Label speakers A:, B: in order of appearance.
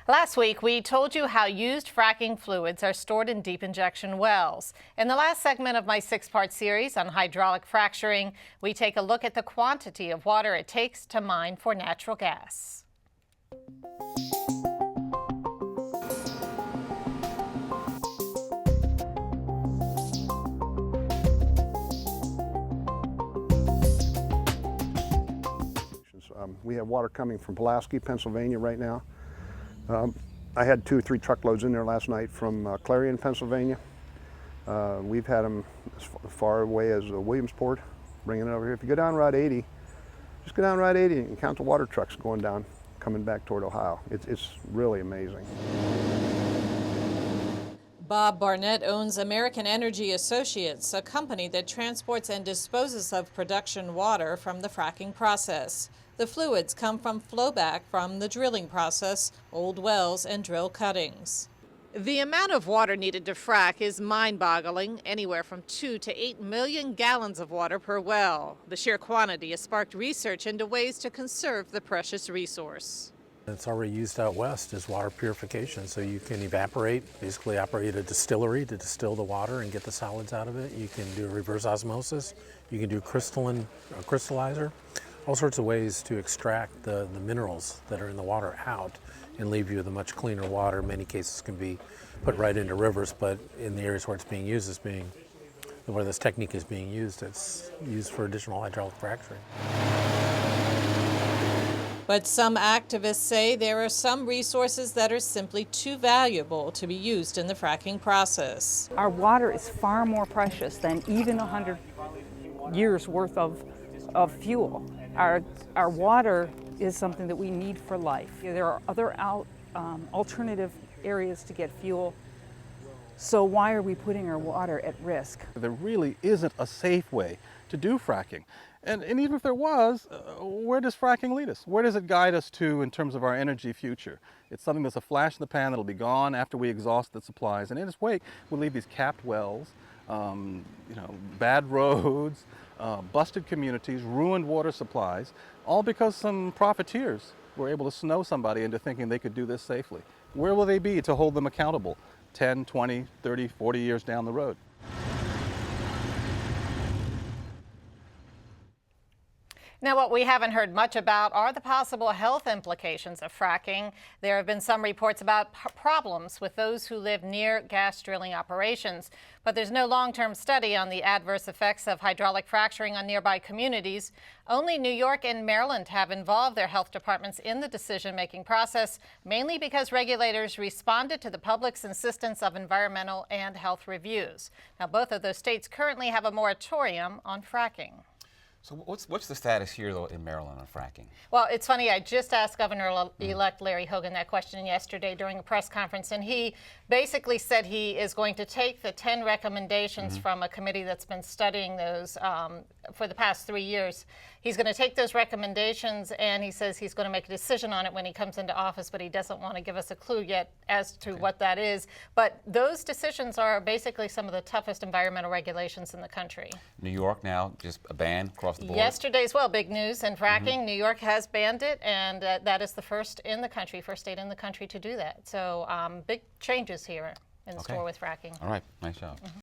A: Last week, we told you how used fracking fluids are stored in deep injection wells. In the last segment of my 6-part series on hydraulic fracturing, we take a look at the quantity of water it takes to mine for natural gas.
B: We have water coming from Pulaski, Pennsylvania right now. I had 2 or 3 truckloads in there last night from Clarion, Pennsylvania. We've had them as far away as Williamsport, bringing it over here. If you go down Route 80, just go down Route 80 and count the water trucks going down, coming back toward Ohio. It's really amazing.
C: Bob Barnett owns American Energy Associates, a company that transports and disposes of production water from the fracking process. The fluids come from flowback from the drilling process, old wells, and drill cuttings. The amount of water needed to frack is mind-boggling, anywhere from 2 to 8 million gallons of water per well. The sheer quantity has sparked research into ways to conserve the precious resource.
D: It's already used out west as water purification, so you can basically operate a distillery to distill the water and get the solids out of it. You can do reverse osmosis, you can do crystallizer, all sorts of ways to extract the minerals that are in the water out and leave you with a much cleaner water. In many cases can be put right into rivers, but in the areas where it's being used, where this technique is being used, it's used for additional hydraulic fracturing.
C: But some activists say there are some resources that are simply too valuable to be used in the fracking process.
E: Our water is far more precious than even 100 years worth of fuel. Our water is something that we need for life. There are other alternative areas to get fuel. So why are we putting our water at risk?
F: There really isn't a safe way to do fracking. And even if there was, where does fracking lead us? Where does it guide us to in terms of our energy future? It's something that's a flash in the pan that'll be gone after we exhaust the supplies. And in its wake, we'll leave these capped wells, bad roads, busted communities, ruined water supplies, all because some profiteers were able to snow somebody into thinking they could do this safely. Where will they be to hold them accountable 10, 20, 30, 40 years down the road?
A: Now, what we haven't heard much about are the possible health implications of fracking. There have been some reports about problems with those who live near gas drilling operations, but there's no long-term study on the adverse effects of hydraulic fracturing on nearby communities. Only New York and Maryland have involved their health departments in the decision-making process, mainly because regulators responded to the public's insistence of environmental and health reviews. Now, both of those states currently have a moratorium on fracking.
G: So what's the status here, though, in Maryland on fracking?
A: Well, it's funny. I just asked Governor-elect Larry Hogan that question yesterday during a press conference, and he basically said he is going to take the 10 recommendations from a committee that's been studying those for the past 3 years. He's going to take those recommendations, and he says he's going to make a decision on it when he comes into office, but he doesn't want to give us a clue yet as to what that is. But those decisions are basically some of the toughest environmental regulations in the country.
G: New York now, just a ban across the board?
A: Yesterday as well, big news in fracking. New York has banned it, and that is the first state in the country to do that. So big changes here in store with fracking.
G: All right, nice job.